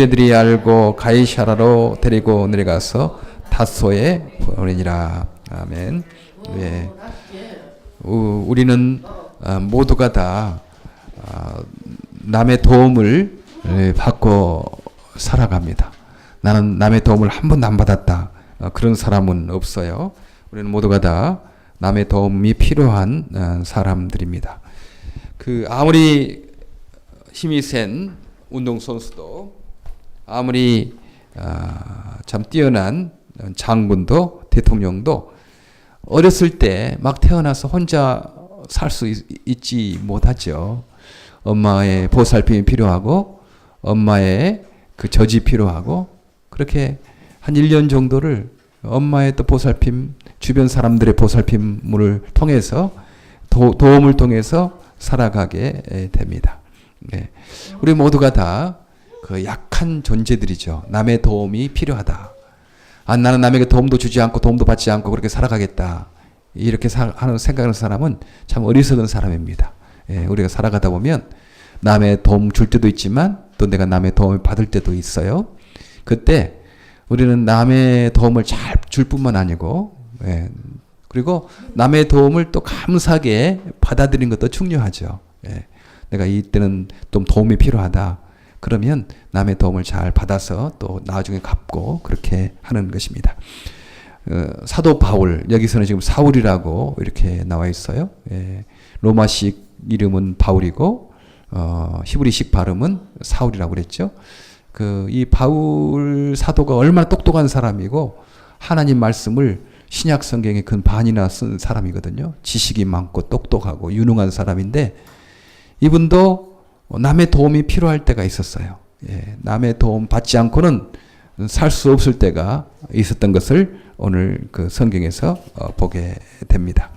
그들이 알고 가이사라로 데리고 내려가서 다소에 보내니라. 아멘. 예. 우리는 모두가 다 남의 도움을 받고 살아갑니다. 나는 남의 도움을 한 번도 안 받았다. 그런 사람은 없어요. 우리는 모두가 다 남의 도움이 필요한 사람들입니다. 아무리 힘이 센 운동선수도, 아무리 참 뛰어난 장군도, 대통령도 어렸을 때 막 태어나서 혼자 살 수 있지 못하죠. 엄마의 보살핌이 필요하고, 엄마의 그 젖이 필요하고, 그렇게 한 1년 정도를 엄마의 또 보살핌, 주변 사람들의 보살핌을 통해서, 도움을 통해서 살아가게 됩니다. 네. 우리 모두가 다 그 약한 존재들이죠. 남의 도움이 필요하다. 나는 남에게 도움도 주지 않고 도움도 받지 않고 그렇게 살아가겠다. 이렇게 하는 생각하는 사람은 참 어리석은 사람입니다. 예, 우리가 살아가다 보면 남의 도움 줄 때도 있지만 또 내가 남의 도움을 받을 때도 있어요. 그때 우리는 남의 도움을 잘 줄 뿐만 아니고, 예, 그리고 남의 도움을 또 감사하게 받아들이는 것도 중요하죠. 예, 내가 이때는 좀 도움이 필요하다. 그러면 남의 도움을 잘 받아서 또 나중에 갚고 그렇게 하는 것입니다. 사도 바울, 여기서는 지금 사울이라고 이렇게 나와 있어요. 예, 로마식 이름은 바울이고 히브리식 발음은 사울이라고 그랬죠. 이 바울 사도가 얼마나 똑똑한 사람이고 하나님 말씀을 신약 성경에 근 반이나 쓴 사람이거든요. 지식이 많고 똑똑하고 유능한 사람인데 이분도 남의 도움이 필요할 때가 있었어요. 예, 남의 도움 받지 않고는 살 수 없을 때가 있었던 것을 오늘 그 성경에서 보게 됩니다.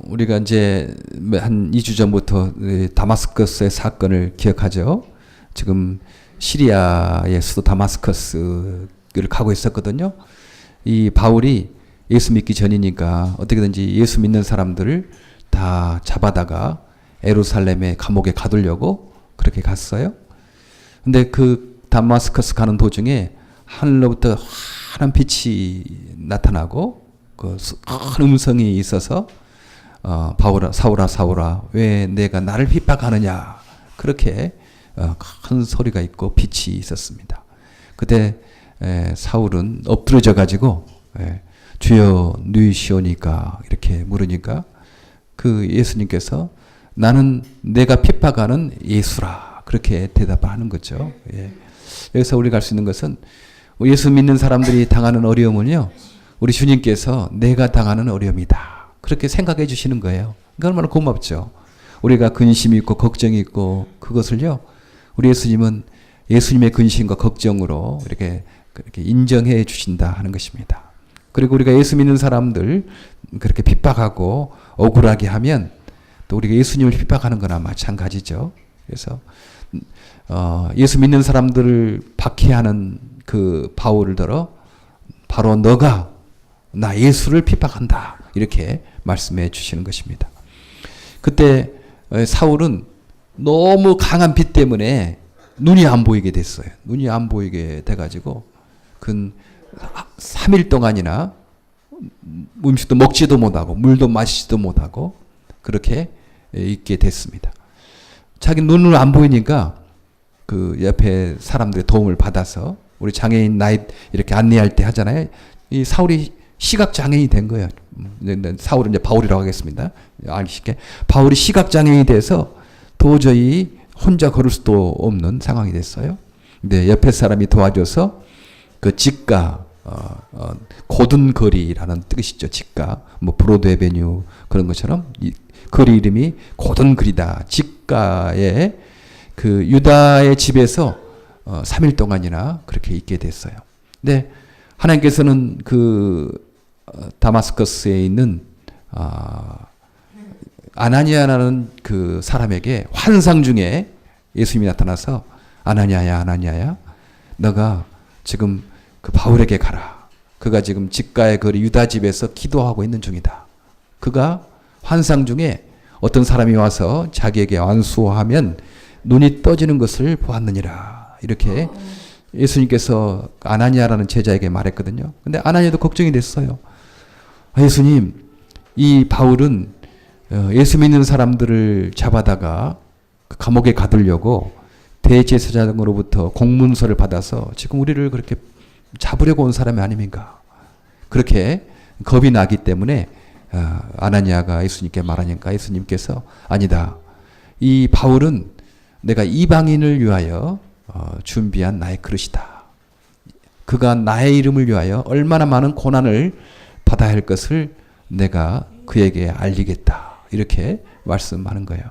우리가 이제 한 2주 전부터 다마스커스의 사건을 기억하죠. 지금 시리아의 수도 다마스커스를 가고 있었거든요. 이 바울이 예수 믿기 전이니까 어떻게든지 예수 믿는 사람들을 다 잡아다가 예루살렘의 감옥에 가두려고 그렇게 갔어요. 근데 그 다마스커스 가는 도중에 하늘로부터 환한 빛이 나타나고 큰 음성이 있어서 사울아 사울아 왜 내가 나를 핍박하느냐, 그렇게 큰 소리가 있고 빛이 있었습니다. 그때 사울은 엎드러져 가지고 주여 누이시오니까 이렇게 물으니까 그 예수님께서 나는 내가 핍박하는 예수라, 그렇게 대답하는 거죠. 예. 여기서 우리가 알 수 있는 것은 예수 믿는 사람들이 당하는 어려움은요, 우리 주님께서 내가 당하는 어려움이다, 그렇게 생각해 주시는 거예요. 그러니까 얼마나 고맙죠. 우리가 근심이 있고 걱정이 있고 그것을요, 우리 예수님은 예수님의 근심과 걱정으로 이렇게 인정해 주신다 하는 것입니다. 그리고 우리가 예수 믿는 사람들 그렇게 핍박하고 억울하게 하면 또 우리가 예수님을 핍박하는 거나 마찬가지죠. 그래서 예수 믿는 사람들을 박해하는 그 바울을 들어 바로 너가 나 예수를 핍박한다, 이렇게 말씀해 주시는 것입니다. 그때 사울은 너무 강한 빛 때문에 눈이 안 보이게 됐어요. 눈이 안 보이게 돼가지고 근 3일 동안이나 음식도 먹지도 못하고 물도 마시지도 못하고 그렇게 있게 됐습니다. 자기 눈을 안 보이니까 그 옆에 사람들의 도움을 받아서, 우리 장애인 나이 이렇게 안내할 때 하잖아요. 이 사울이 시각 장애인이 된 거예요. 사울은 이제 바울이라고 하겠습니다. 알기 쉽게 바울이 시각 장애인이 돼서 도저히 혼자 걸을 수도 없는 상황이 됐어요. 근데 옆에 사람이 도와줘서 그 직가, 고든 거리라는 뜻이죠. 직가, 뭐 브로드 에베뉴 그런 것처럼 이 거리 이름이 고든 거리다. 직가에 그 유다의 집에서 3일 동안이나 그렇게 있게 됐어요. 근데 하나님께서는 그 다마스커스에 있는 아나니아라는 그 사람에게 환상 중에 예수님이 나타나서 아나니아야 아나니아야 너가 지금 그 바울에게 가라. 그가 지금 직가의 거리 유다 집에서 기도하고 있는 중이다. 그가 환상 중에 어떤 사람이 와서 자기에게 안수하면 눈이 떠지는 것을 보았느니라. 이렇게 예수님께서 아나니아라는 제자에게 말했거든요. 근데 아나니아도 걱정이 됐어요. 예수님, 이 바울은 예수 믿는 사람들을 잡아다가 그 감옥에 가두려고 대제사장으로부터 공문서를 받아서 지금 우리를 그렇게 잡으려고 온 사람이 아닙니까? 그렇게 겁이 나기 때문에 아나니아가 예수님께 말하니까 예수님께서 아니다. 이 바울은 내가 이방인을 위하여 준비한 나의 그릇이다. 그가 나의 이름을 위하여 얼마나 많은 고난을 받아야 할 것을 내가 그에게 알리겠다. 이렇게 말씀하는 거예요.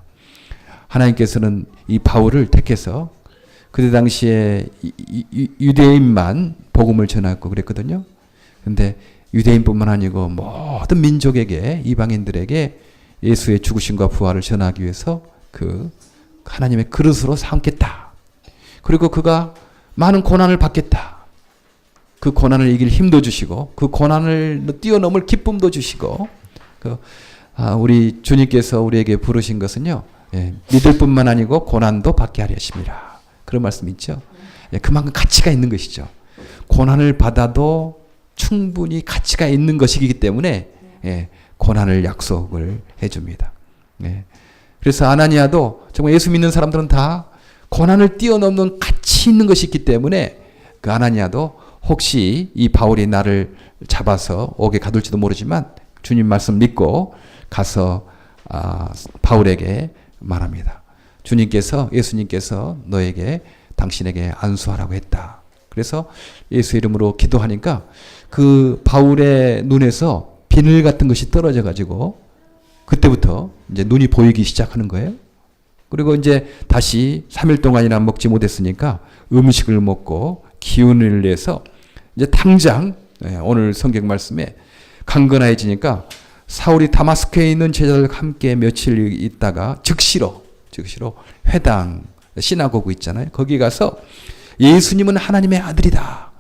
하나님께서는 이 바울을 택해서 그때 당시에 유대인만 복음을 전하고 그랬거든요. 근데 유대인뿐만 아니고 모든 민족에게, 이방인들에게 예수의 죽으심과 부활을 전하기 위해서 그 하나님의 그릇으로 삼겠다. 그리고 그가 많은 고난을 받겠다. 그 고난을 이길 힘도 주시고 그 고난을 뛰어넘을 기쁨도 주시고 우리 주님께서 우리에게 부르신 것은요. 믿을 뿐만 아니고 고난도 받게 하려 하심이라. 그런 말씀 있죠. 그만큼 가치가 있는 것이죠. 고난을 받아도 충분히 가치가 있는 것이기 때문에 고난을 약속을 해줍니다. 그래서 아나니아도 정말 예수 믿는 사람들은 다 고난을 뛰어넘는 가치 있는 것이 있기 때문에 그 아나니아도 혹시 이 바울이 나를 잡아서 옥에 가둘지도 모르지만 주님 말씀 믿고 가서 바울에게 말합니다. 예수님께서 너에게 당신에게 안수하라고 했다. 그래서 예수 이름으로 기도하니까 그 바울의 눈에서 비늘 같은 것이 떨어져 가지고 그때부터 이제 눈이 보이기 시작하는 거예요. 그리고 이제 다시 3일 동안이나 먹지 못했으니까 음식을 먹고 기운을 내서 이제 당장 오늘 성경 말씀에 강건해지니까 사울이 다마스크에 있는 제자들과 함께 며칠 있다가 즉시로 회당 시나고그 있잖아요. 거기 가서 예수님은 하나님의 아들이다.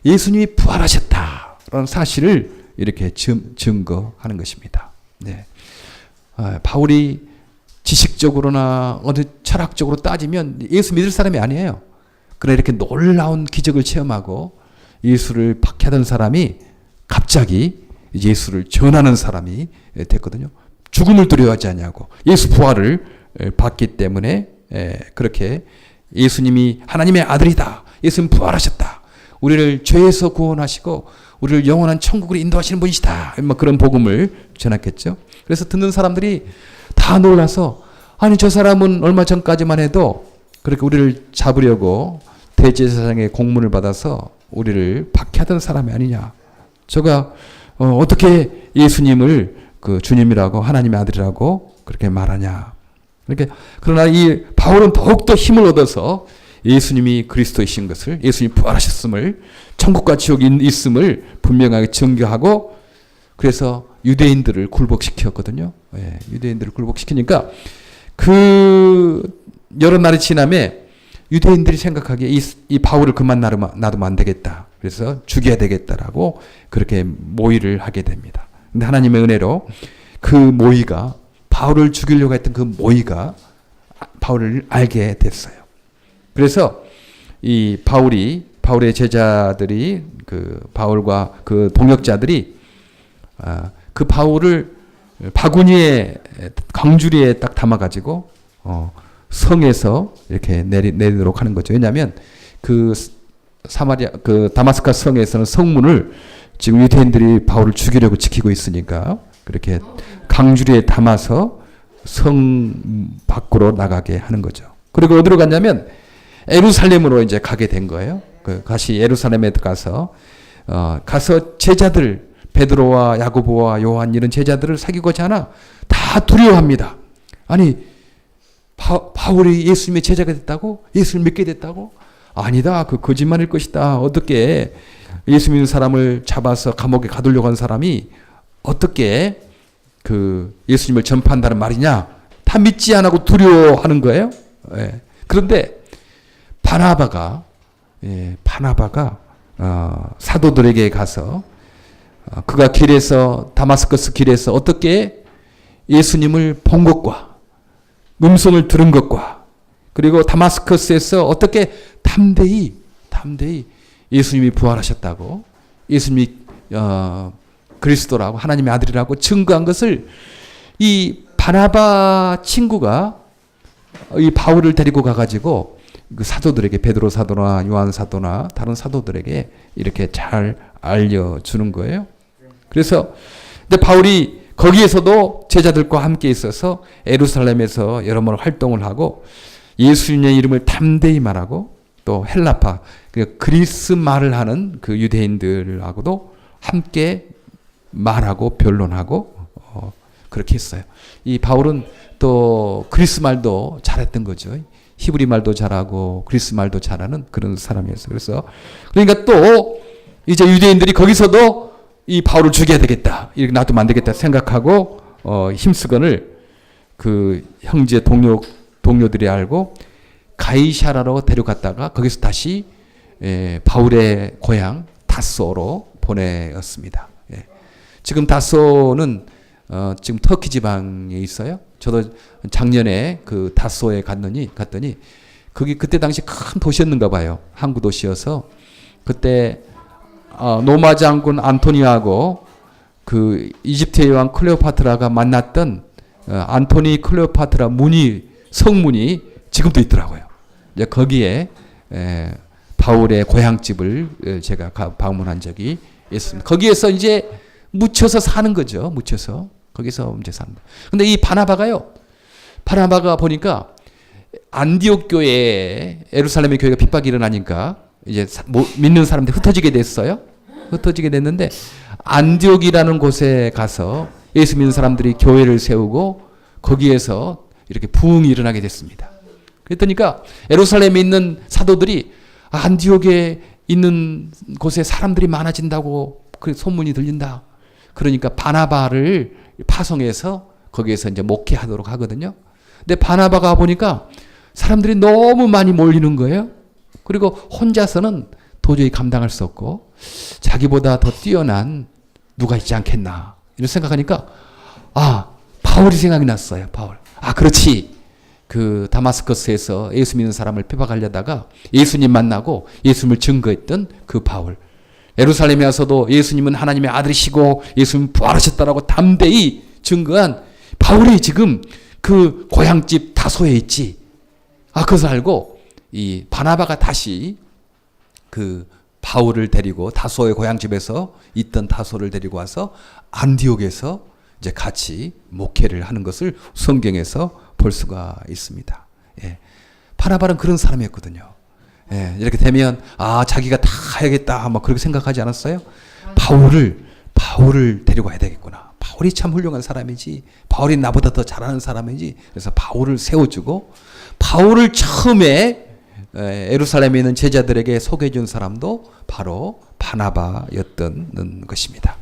예수님이 부활하셨다. 라는 사실을 이렇게 증거하는 것입니다. 바울이 지식적으로나 어느 철학적으로 따지면 예수 믿을 사람이 아니에요. 그러나 이렇게 놀라운 기적을 체험하고 예수를 박해하던 사람이 갑자기 예수를 전하는 사람이 됐거든요. 죽음을 두려워하지 않냐고 예수 부활을 받기 때문에 그렇게 예수님이 하나님의 아들이다. 예수님 부활하셨다. 우리를 죄에서 구원하시고 우리를 영원한 천국으로 인도하시는 분이시다. 그런 복음을 전했겠죠. 그래서 듣는 사람들이 다 놀라서 아니 저 사람은 얼마 전까지만 해도 그렇게 우리를 잡으려고 대제사장의 공문을 받아서 우리를 박해하던 사람이 아니냐. 저가 어떻게 예수님을 그 주님이라고 하나님의 아들이라고 그렇게 말하냐. 그러나 이 바울은 더욱더 힘을 얻어서 예수님이 그리스도이신 것을, 예수님이 부활하셨음을, 천국과 지옥이 있음을 분명하게 증거하고 그래서 유대인들을 굴복시켰거든요. 유대인들을 굴복시키니까 그 여러 날이 지나면 유대인들이 생각하기에 이 바울을 그만 놔두면 안 되겠다. 그래서 죽여야 되겠다라고 그렇게 모의를 하게 됩니다. 근데 하나님의 은혜로 그 모의가 바울을 죽이려고 했던 그 모의가 바울을 알게 됐어요. 그래서 이 바울의 제자들이 그 바울과 그 동역자들이 그 바울을 바구니에 광주리에 딱 담아가지고 성에서 이렇게 내리도록 하는 거죠. 왜냐하면 그 다마스커스 성에서는 성문을 지금 유대인들이 바울을 죽이려고 지키고 있으니까 그렇게 강주리에 담아서 성 밖으로 나가게 하는 거죠. 그리고 어디로 갔냐면 예루살렘으로 이제 가게 된 거예요. 다시 예루살렘에 가서 제자들 베드로와 야고보와 요한 이런 제자들을 사귀고자 하나 다 두려워합니다. 아니 바울이 예수님의 제자가 됐다고? 예수를 믿게 됐다고? 아니다. 그 거짓말일 것이다. 어떻게 예수 믿는 사람을 잡아서 감옥에 가두려고 한 사람이 어떻게 그 예수님을 전파한다는 말이냐? 다 믿지 않고 두려워하는 거예요. 그런데 바나바가 사도들에게 가서 그가 다마스커스 길에서 어떻게 예수님을 본 것과 음성을 들은 것과 그리고 다마스커스에서 어떻게 담대히 예수님이 부활하셨다고, 예수님이 그리스도라고, 하나님의 아들이라고 증거한 것을 이 바나바 친구가 이 바울을 데리고 가가지고 그 사도들에게, 베드로 사도나 요한 사도나 다른 사도들에게 이렇게 잘 알려주는 거예요. 그래서 근데 바울이 거기에서도 제자들과 함께 있어서 예루살렘에서 여러 번 활동을 하고 예수님의 이름을 담대히 말하고 또 헬라파, 그리스 말을 하는 그 유대인들하고도 함께 말하고 변론하고 그렇게 했어요. 이 바울은 또 그리스 말도 잘했던 거죠. 히브리 말도 잘하고 그리스 말도 잘하는 그런 사람이었어요. 그래서 그러니까 또 이제 유대인들이 거기서도 이 바울을 죽여야 되겠다, 이렇게 놔두면 안 되겠다 생각하고 힘쓰건을 그 형제 동료들이 알고 가이사라로 데려갔다가 거기서 다시 바울의 고향 다소로 보내었습니다. 지금 다소는 지금 터키 지방에 있어요. 저도 작년에 그 다소에 갔더니 거기 그때 당시 큰 도시였는가 봐요. 항구 도시여서 그때 로마 장군 안토니하고 그 이집트의 왕 클레오파트라가 만났던 안토니 클레오파트라 성문이 지금도 있더라고요. 이제 거기에 바울의 고향집을 제가 방문한 적이 있습니다. 거기에서 이제 묻혀서 사는 거죠. 묻혀서 거기서 이제 산다. 근데 이 바나바가 보니까 안디옥 교회에, 예루살렘의 교회가 핍박이 일어나니까 이제 믿는 사람들이 흩어지게 됐어요. 흩어지게 됐는데 안디옥이라는 곳에 가서 예수 믿는 사람들이 교회를 세우고 거기에서 이렇게 부흥이 일어나게 됐습니다. 그랬더니까 예루살렘에 있는 사도들이 안디옥에 있는 곳에 사람들이 많아진다고 그 소문이 들린다. 그러니까 바나바를 파송해서 거기에서 이제 목회하도록 하거든요. 근데 바나바가 보니까 사람들이 너무 많이 몰리는 거예요. 그리고 혼자서는 도저히 감당할 수 없고 자기보다 더 뛰어난 누가 있지 않겠나 이런 생각하니까 바울이 생각이 났어요. 바울. 그렇지. 그 다마스커스에서 예수 믿는 사람을 핍박하려다가 예수님 만나고 예수님을 증거했던 그 바울. 예루살렘에 와서도 예수님은 하나님의 아들이시고 예수님 부활하셨다라고 담대히 증거한 바울이 지금 그 고향집 다소에 있지. 그것을 알고 이 바나바가 다시 그 바울을 데리고 다소의 고향집에서 있던 다소를 데리고 와서 안디옥에서 이제 같이 목회를 하는 것을 성경에서 볼 수가 있습니다. 바나바는 그런 사람이었거든요. 이렇게 되면 자기가 다 해야겠다 막 그렇게 생각하지 않았어요? 바울을 데리고 와야 되겠구나. 바울이 참 훌륭한 사람이지. 바울이 나보다 더 잘하는 사람이지. 그래서 바울을 세워주고 바울을 처음에 예루살렘에 있는 제자들에게 소개해 준 사람도 바로 바나바였던 것입니다.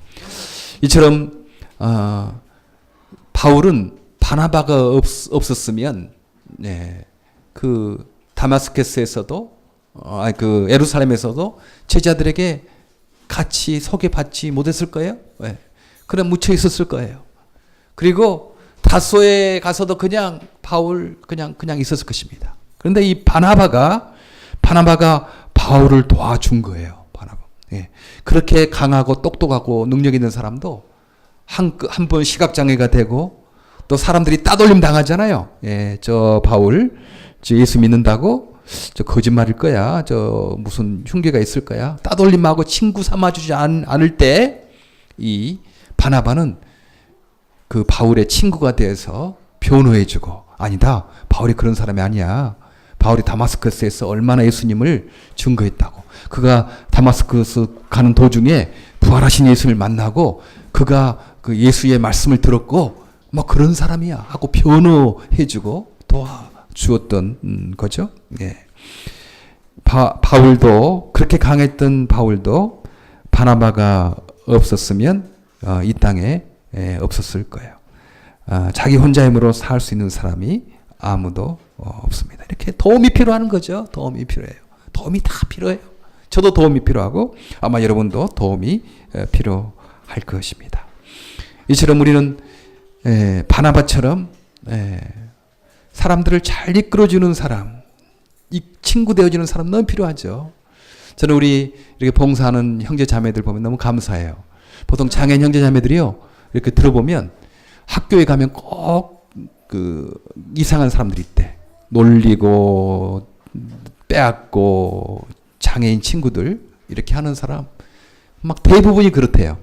이처럼 바울은 바나바가 없었으면 그 다마스커스에서도 그 예루살렘에서도 제자들에게 같이 소개받지 못했을 거예요. 그냥 묻혀 있었을 거예요. 그리고 다소에 가서도 그냥 바울 그냥 있었을 것입니다. 그런데 이 바나바가 바울을 도와준 거예요. 그렇게 강하고 똑똑하고 능력 있는 사람도 한 번 시각장애가 되고 또 사람들이 따돌림 당하잖아요. 저 바울 예수 믿는다고 저 거짓말일 거야. 저 무슨 흉계가 있을 거야. 따돌림하고 친구 삼아주지 않을 때 이 바나바는 그 바울의 친구가 돼서 변호해주고 아니다. 바울이 그런 사람이 아니야. 바울이 다마스커스에서 얼마나 예수님을 증거했다고. 그가 다마스커스 가는 도중에 부활하신 예수를 만나고 그가 그 예수의 말씀을 들었고 뭐 그런 사람이야 하고 변호해주고 도와주었던 거죠. 바울도 그렇게 강했던 바울도 바나바가 없었으면 이 땅에 없었을 거예요. 자기 혼자 힘으로 살 수 있는 사람이 아무도 없습니다. 이렇게 도움이 필요한 거죠. 도움이 필요해요. 도움이 다 필요해요. 저도 도움이 필요하고 아마 여러분도 도움이 필요할 것입니다. 이처럼 우리는 바나바처럼 사람들을 잘 이끌어주는 사람, 이 친구 되어주는 사람 너무 필요하죠. 저는 우리 이렇게 봉사하는 형제 자매들 보면 너무 감사해요. 보통 장애인 형제 자매들이요, 이렇게 들어보면 학교에 가면 꼭 그 이상한 사람들이 있대. 놀리고 빼앗고 장애인 친구들 이렇게 하는 사람 막 대부분이 그렇대요.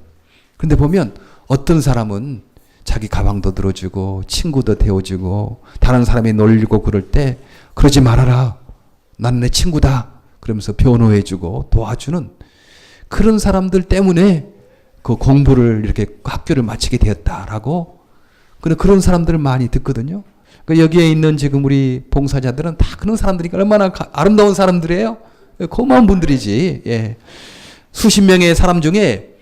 근데 보면 어떤 사람은 자기 가방도 들어주고 친구도 데워주고 다른 사람이 놀리고 그럴 때 그러지 말아라. 나는 내 친구다. 그러면서 변호해주고 도와주는 그런 사람들 때문에 그 공부를 이렇게 학교를 마치게 되었다라고 그런 사람들을 많이 듣거든요. 그러니까 여기에 있는 지금 우리 봉사자들은 다 그런 사람들이니까 얼마나 아름다운 사람들이에요. 고마운 분들이지. 예. 수십 명의 사람 중에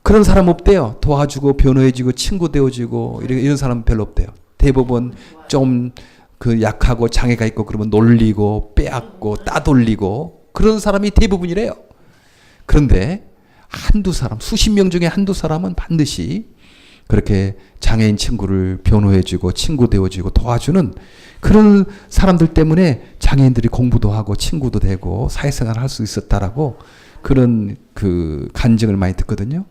그런 사람 없대요. 도와주고 변호해주고 친구 되어주고 이런 사람 별로 없대요. 대부분 좀 그 약하고 장애가 있고 그러면 놀리고 빼앗고 따돌리고 그런 사람이 대부분이래요. 그런데 한두 사람, 수십 명 중에 한두 사람은 반드시 그렇게 장애인 친구를 변호해주고 친구 되어주고 도와주는 그런 사람들 때문에 장애인들이 공부도 하고 친구도 되고 사회생활을 할 수 있었다라고 그런 그 간증을 많이 듣거든요.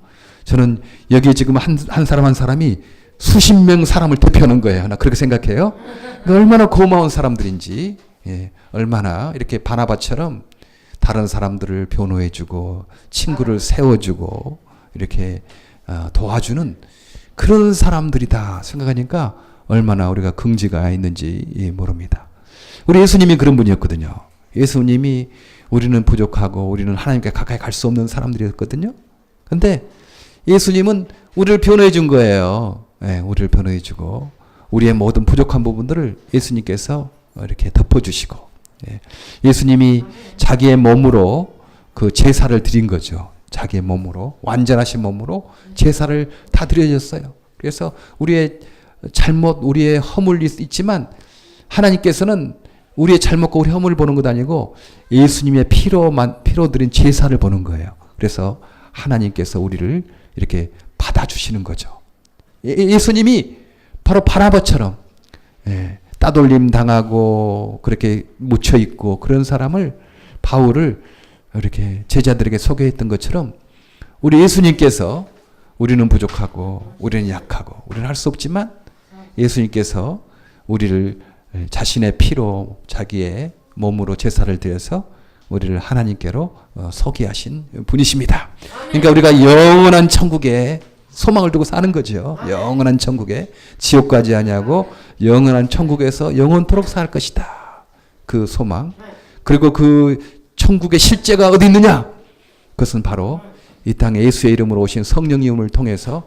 저는 여기 지금 한 사람 한 사람이 수십 명 사람을 대표하는 거예요. 나 그렇게 생각해요. 얼마나 고마운 사람들인지, 예, 얼마나 이렇게 바나바처럼 다른 사람들을 변호해주고 친구를 세워주고 이렇게 도와주는 그런 사람들이다 생각하니까 얼마나 우리가 긍지가 있는지 모릅니다. 우리 예수님이 그런 분이었거든요. 예수님이 우리는 부족하고 우리는 하나님께 가까이 갈 수 없는 사람들이었거든요. 근데 예수님은 우리를 변호해 준 거예요. 네, 우리를 변호해 주고 우리의 모든 부족한 부분들을 예수님께서 이렇게 덮어주시고, 예, 예수님이 자기의 몸으로 그 제사를 드린 거죠. 자기의 몸으로, 완전하신 몸으로 제사를 다 드려졌어요. 그래서 우리의 잘못, 우리의 허물이 있지만 하나님께서는 우리의 잘못과 우리 허물을 보는 것 아니고 예수님의 피로 드린 제사를 보는 거예요. 그래서 하나님께서 우리를 이렇게 받아주시는 거죠. 예수님이 바로 바나바처럼, 예, 따돌림 당하고 그렇게 묻혀있고 그런 사람을, 바울을 이렇게 제자들에게 소개했던 것처럼 우리 예수님께서 우리는 부족하고 우리는 약하고 우리는 할 수 없지만 예수님께서 우리를 자신의 피로 자기의 몸으로 제사를 드려서 우리를 하나님께로 소개하신 분이십니다. 그러니까 우리가 영원한 천국에 소망을 두고 사는 거죠. 영원한 천국에, 지옥 가지 아니하고 영원한 천국에서 영원토록 살 것이다. 그 소망. 그리고 그 천국의 실제가 어디 있느냐? 그것은 바로 이 땅에 예수의 이름으로 오신 성령님을 통해서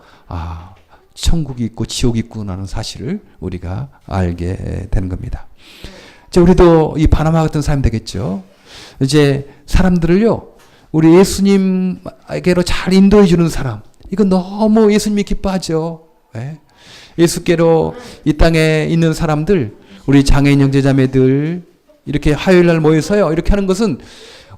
천국이 있고 지옥이 있구나는 사실을 우리가 알게 되는 겁니다. 이제 우리도 이 바나바 같은 사람이 되겠죠. 이제 사람들을요, 우리 예수님에게로 잘 인도해 주는 사람, 이거 너무 예수님이 기뻐하죠. 네? 예수께로 이 땅에 있는 사람들, 우리 장애인 형제자매들 이렇게 화요일날 모여서요 이렇게 하는 것은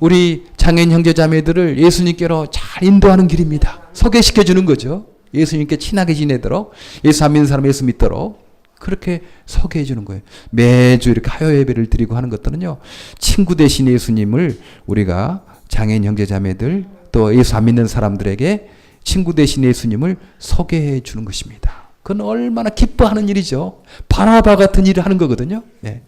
우리 장애인 형제자매들을 예수님께로 잘 인도하는 길입니다. 소개시켜 주는 거죠. 예수님께 친하게 지내도록, 예수 안 믿는 사람 예수 믿도록 그렇게 소개해 주는 거예요. 매주 이렇게 화요 예배를 드리고 하는 것들은요, 친구 되신 예수님을 우리가 장애인 형제자매들 또 예수 안 믿는 사람들에게 친구 되신 예수님을 소개해 주는 것입니다. 그건 얼마나 기뻐하는 일이죠. 바나바 같은 일을 하는 거거든요. 예.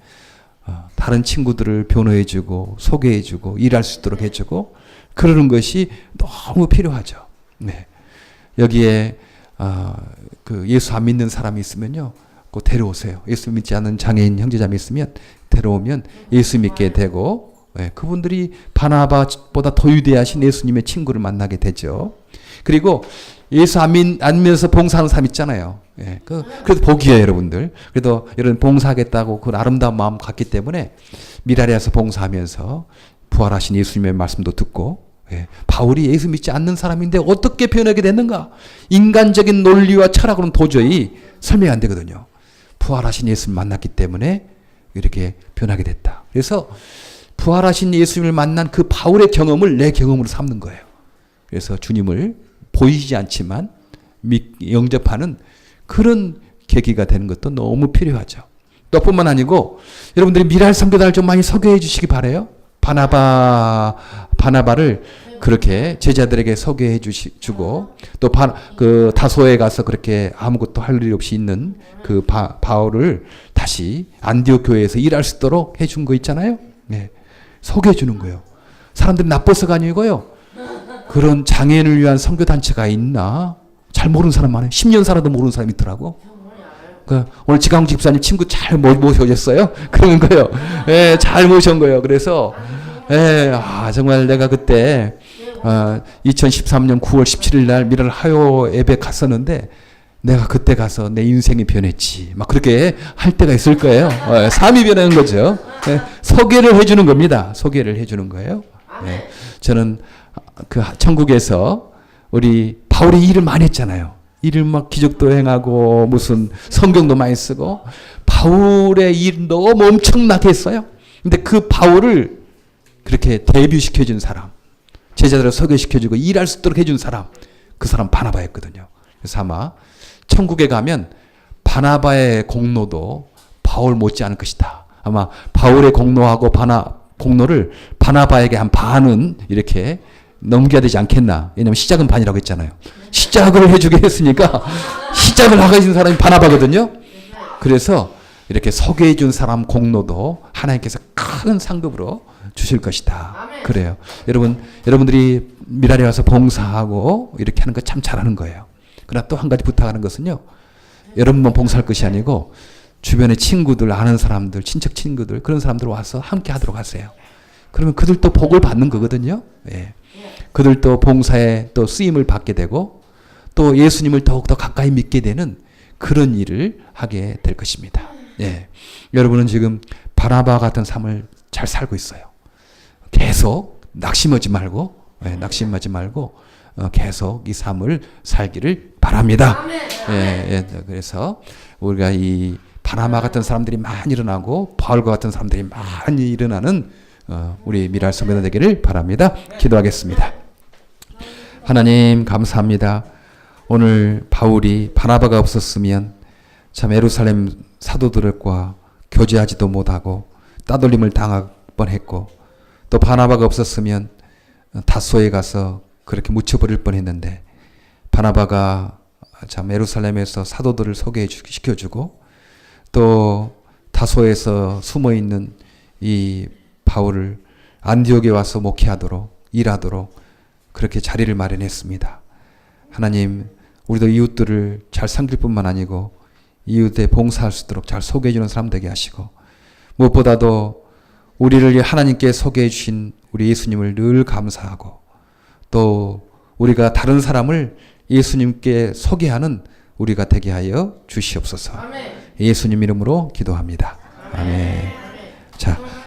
다른 친구들을 변호해 주고 소개해 주고 일할 수 있도록 해 주고 그러는 것이 너무 필요하죠. 네. 여기에 그 예수 안 믿는 사람이 있으면요, 꼭 데려오세요. 예수 믿지 않는 장애인 형제자매 있으면 데려오면 예수 믿게 되고, 네, 그분들이 바나바보다 더 위대하신 예수님의 친구를 만나게 되죠. 그리고 예수 안 믿으면서 봉사하는 사람 있잖아요. 예, 그래도 복이에요, 여러분들. 그래도 여러분 봉사하겠다고 그 아름다운 마음 갖기 때문에 미라리아서 봉사하면서 부활하신 예수님의 말씀도 듣고, 예, 바울이 예수 믿지 않는 사람인데 어떻게 변하게 됐는가? 인간적인 논리와 철학으로는 도저히 설명이 안 되거든요. 부활하신 예수를 만났기 때문에 이렇게 변하게 됐다. 그래서 부활하신 예수님을 만난 그 바울의 경험을 내 경험으로 삼는 거예요. 그래서 주님을 보이지 않지만 영접하는 그런 계기가 되는 것도 너무 필요하죠. 너뿐만 아니고 여러분들이 미랄 선교단을 좀 많이 소개해 주시기 바래요. 바나바를 그렇게 제자들에게 소개해 주고 또 그 다소에 가서 그렇게 아무것도 할 일 없이 있는 그 바울을 다시 안디옥 교회에서 일할 수 있도록 해준 거 있잖아요. 네. 소개해 주는 거예요. 사람들이 나빠서가 아니고요. 그런 장애인을 위한 선교 단체가 있나? 잘 모르는 사람 많아요. 10년 살아도 모르는 사람이 있더라고. 오늘 지강 집사님 친구 잘 모셔졌어요? 그런 거예요. 예, 잘 모신 거예요. 그래서, 예, 정말 내가 그때, 2013년 9월 17일 날 미랄 하요 예배 갔었는데, 내가 그때 가서 내 인생이 변했지. 막 그렇게 할 때가 있을 거예요. 삶이 변하는 거죠. 예, 소개를 해주는 겁니다. 소개를 해주는 거예요. 예, 저는 그 천국에서 우리 바울이 일을 많이 했잖아요. 일을 막 기적도 행하고 무슨 성경도 많이 쓰고 바울의 일 너무 엄청나게 했어요. 근데 그 바울을 그렇게 데뷔시켜준 사람, 제자들을 소개시켜주고 일할 수 있도록 해준 사람, 그 사람 바나바였거든요. 그래서 아마 천국에 가면 바나바의 공로도 바울 못지 않을 것이다. 아마 바울의 공로하고 공로를 바나바에게 한 반은 이렇게 넘겨야 되지 않겠나. 왜냐면 시작은 반이라고 했잖아요. 시작을 해주게 했으니까 시작을 하게 해준 사람이 바나바거든요. 그래서 이렇게 소개해 준 사람 공로도 하나님께서 큰 상급으로 주실 것이다. 그래요. 여러분들이 미랄에 와서 봉사하고 이렇게 하는 거 참 잘하는 거예요. 그러나 또 한 가지 부탁하는 것은요. 여러분만 봉사할 것이 아니고 주변의 친구들, 아는 사람들, 친척 친구들 그런 사람들 와서 함께 하도록 하세요. 그러면 그들도 복을 받는 거거든요. 예. 그들도 봉사에 또 쓰임을 받게 되고 또 예수님을 더욱더 가까이 믿게 되는 그런 일을 하게 될 것입니다. 예. 여러분은 지금 바나바 같은 삶을 잘 살고 있어요. 계속 낙심하지 말고 계속 이 삶을 살기를 바랍니다. 예. 그래서 우리가 이 바나바 같은 사람들이 많이 일어나고 바울과 같은 사람들이 많이 일어나는 우리 미랄 선교단 되기를 바랍니다. 기도하겠습니다. 하나님 감사합니다. 오늘 바울이 바나바가 없었으면 참 예루살렘 사도들과 교제하지도 못하고 따돌림을 당할 뻔했고 또 바나바가 없었으면 다소에 가서 그렇게 묻혀버릴 뻔했는데 바나바가 참 예루살렘에서 사도들을 소개시켜주고 또 다소에서 숨어있는 이 바울을 안디옥에 와서 목회하도록 일하도록 그렇게 자리를 마련했습니다. 하나님 우리도 이웃들을 잘 섬길 뿐만 아니고 이웃에 봉사할 수 있도록 잘 소개해 주는 사람 되게 하시고 무엇보다도 우리를 하나님께 소개해 주신 우리 예수님을 늘 감사하고 또 우리가 다른 사람을 예수님께 소개하는 우리가 되게 하여 주시옵소서. 예수님 이름으로 기도합니다. 아멘. 자.